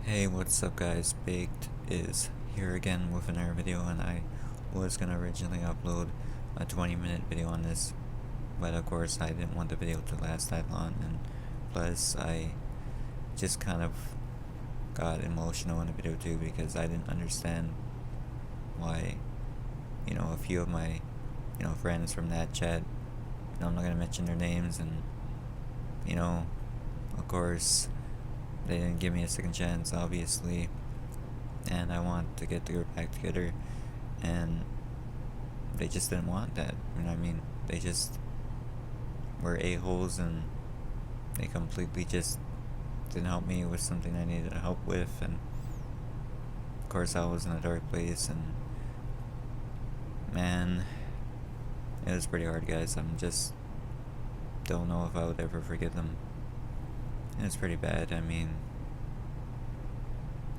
Hey, what's up guys, Baked is here again with another video, and I was gonna originally upload a 20-minute video on this, but of course I didn't want the video to last that long, and plus I just kind of got emotional in the video too because I didn't understand why, a few of my, friends from that chat, I'm not gonna mention their names, and, you know, of course, they didn't give me a second chance, obviously, and I want to get the group back together, and they just didn't want that. You know what I mean? They just were a-holes, and they completely just didn't help me with something I needed help with, and of course I was in a dark place, and man, it was pretty hard, guys. I'm just don't know if I would ever forgive them. It's pretty bad. I mean,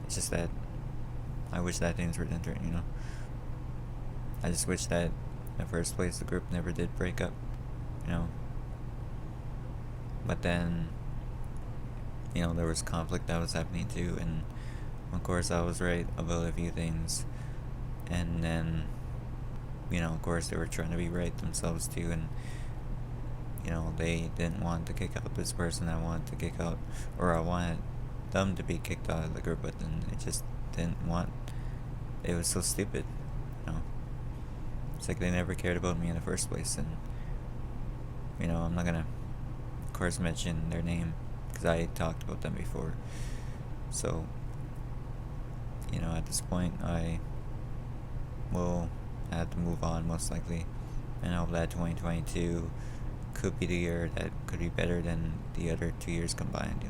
it's just that I wish that things were different, I just wish that in the first place the group never did break up, you know. But then, there was conflict that was happening too, and of course I was right about a few things, and then, of course they were trying to be right themselves too, and they didn't want to kick out this person I wanted to kick out, or I wanted them to be kicked out of the group, but then it just didn't want. It was so stupid, you know. It's like they never cared about me in the first place, and I'm not gonna, of course, mention their name because I talked about them before. So, at this point, I will have to move on most likely, and I hope that 2022 could be the year that could be better than the other 2 years combined,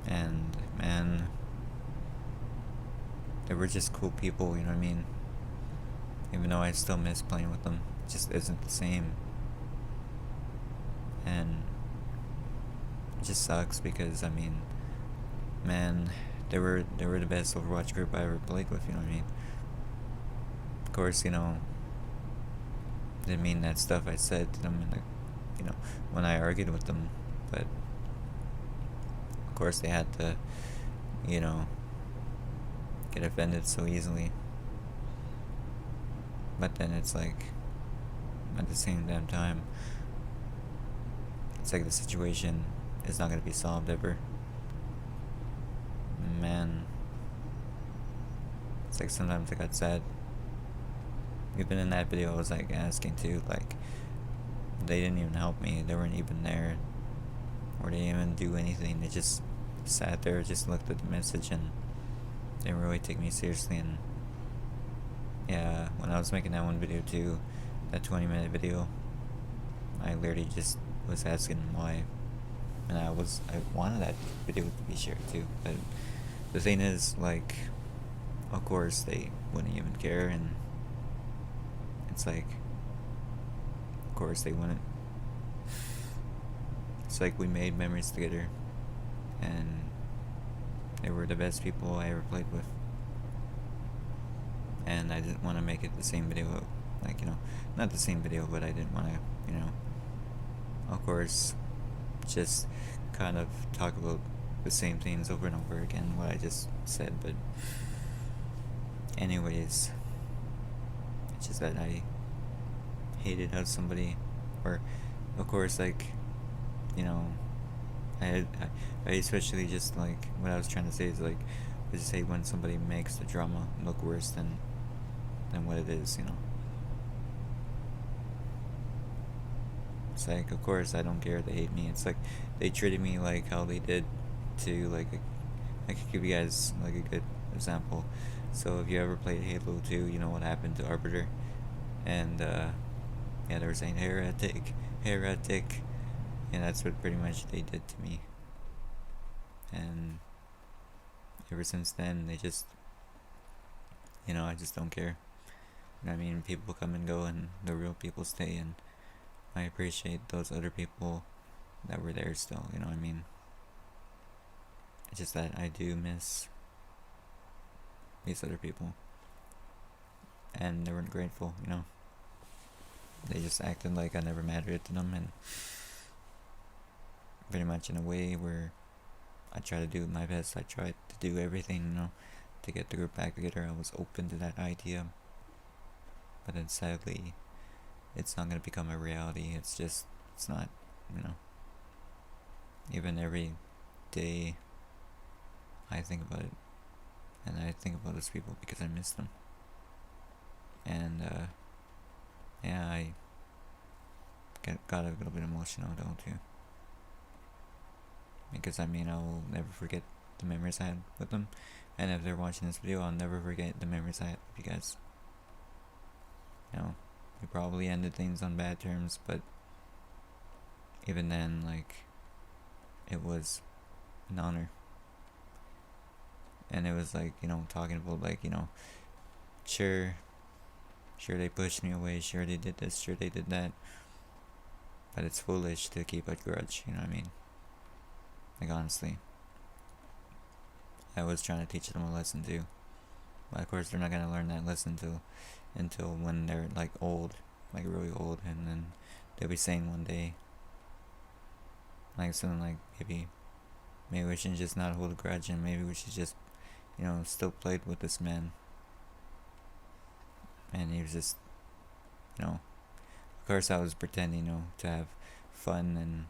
And man, they were just cool people, you know what I mean? Even though I still miss playing with them, it just isn't the same. And it just sucks because man, they were the best Overwatch group I ever played with, you know what I mean? Of course, didn't mean that stuff I said to them when I argued with them, but of course they had to, get offended so easily. But then it's like, at the same damn time, it's like the situation is not gonna be solved ever. Man, it's like sometimes I got sad. Even in that video I was like asking too, like, they didn't even help me, they weren't even there, or they didn't even do anything. They just sat there, just looked at the message, and they didn't really take me seriously. And yeah, when I was making that one video too, that 20-minute video, I literally just was asking why, and I wanted that video to be shared too, but the thing is, like, of course they wouldn't even care, and it's like, of course they wouldn't. It's like we made memories together, and they were the best people I ever played with, and I didn't want to make it the same video, like, not the same video, but I didn't want to, of course, just kind of talk about the same things over and over again, what I just said. But anyways, it's just that I hated how somebody, or of course, like, I especially just, like, what I was trying to say is, like, I just hate when somebody makes the drama look worse than what it is, It's like, of course, I don't care they hate me. It's like they treated me like how they did to, like, I could give you guys, like, a good example. So if you ever played Halo 2, you know what happened to Arbiter. And, yeah, they were saying, heretic, heretic. And that's what pretty much they did to me. And ever since then, they just, I just don't care. I mean, people come and go, and the real people stay, and I appreciate those other people that were there still, you know what I mean? It's just that I do miss these other people, and they weren't grateful, They just acted like I never mattered to them, and pretty much in a way where I tried to do my best. I tried to do everything, you know, to get the group back together. I was open to that idea, but then sadly, it's not gonna become a reality. It's not, you know. Even every day, I think about it, and I think about those people because I miss them. And yeah, I got a little bit emotional, don't you? Because I mean, I will never forget the memories I had with them, and if they're watching this video, I'll never forget the memories I had with you guys. You know, we probably ended things on bad terms, but even then, like, it was an honor. And it was like, you know, talking about, like, you know, sure they pushed me away, sure they did this, sure they did that, but it's foolish to keep a grudge, you know what I mean? Like, honestly, I was trying to teach them a lesson too, but of course they're not gonna learn that lesson until when they're like old, like really old, and then they'll be saying one day, like something like, maybe we should just not hold a grudge, and maybe we should just, you know, still played with this man. And he was just, you know, of course I was pretending, you know, to have fun, and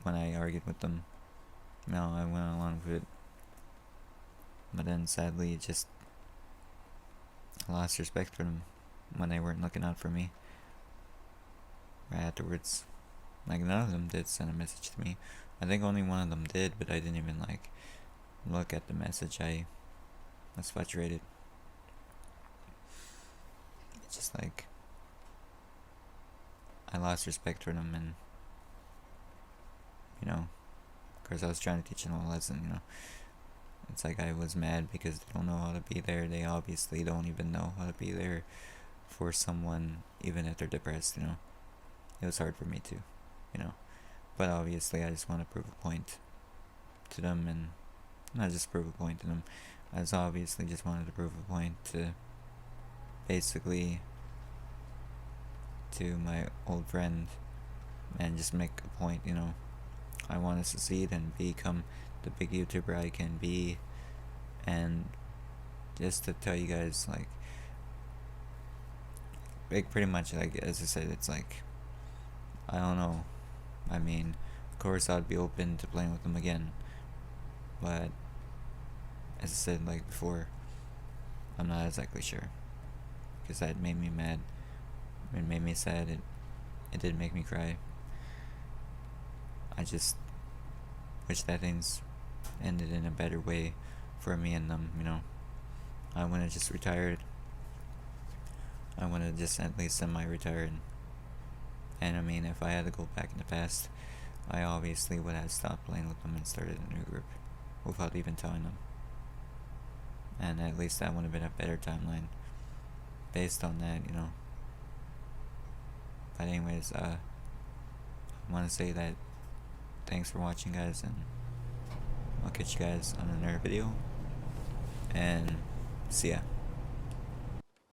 when I argued with them, you know, I went along with it. But then sadly, it just, I lost respect for them when they weren't looking out for me. Right afterwards, like, none of them did send a message to me. I think only one of them did, but I didn't even like look at the message. I was frustrated. It's just like, I lost respect for them, and you know, of course I was trying to teach them a lesson, you know. It's like I was mad because they don't know how to be there. They obviously don't even know how to be there for someone, even if they're depressed, you know. It was hard for me too, you know. But obviously I just want to prove a point to them, and not just prove a point to them. I just obviously just wanted to prove a point to, basically, to my old friend, and just make a point, you know. I want to succeed and become the big YouTuber I can be, and just to tell you guys, like pretty much, like, as I said, it's like, I don't know. I mean, of course I'd be open to playing with them again, but as I said, like before, I'm not exactly sure, because that made me mad. It made me sad. It did make me cry. I just wish that things ended in a better way for me and them, you know. I would have just retired. I would have just at least semi-retired. And I mean, if I had to go back in the past, I obviously would have stopped playing with them and started a new group without even telling them. And at least that would have been a better timeline based on that, you know. But anyways, I want to say that thanks for watching, guys, and I'll catch you guys on another video, and see ya.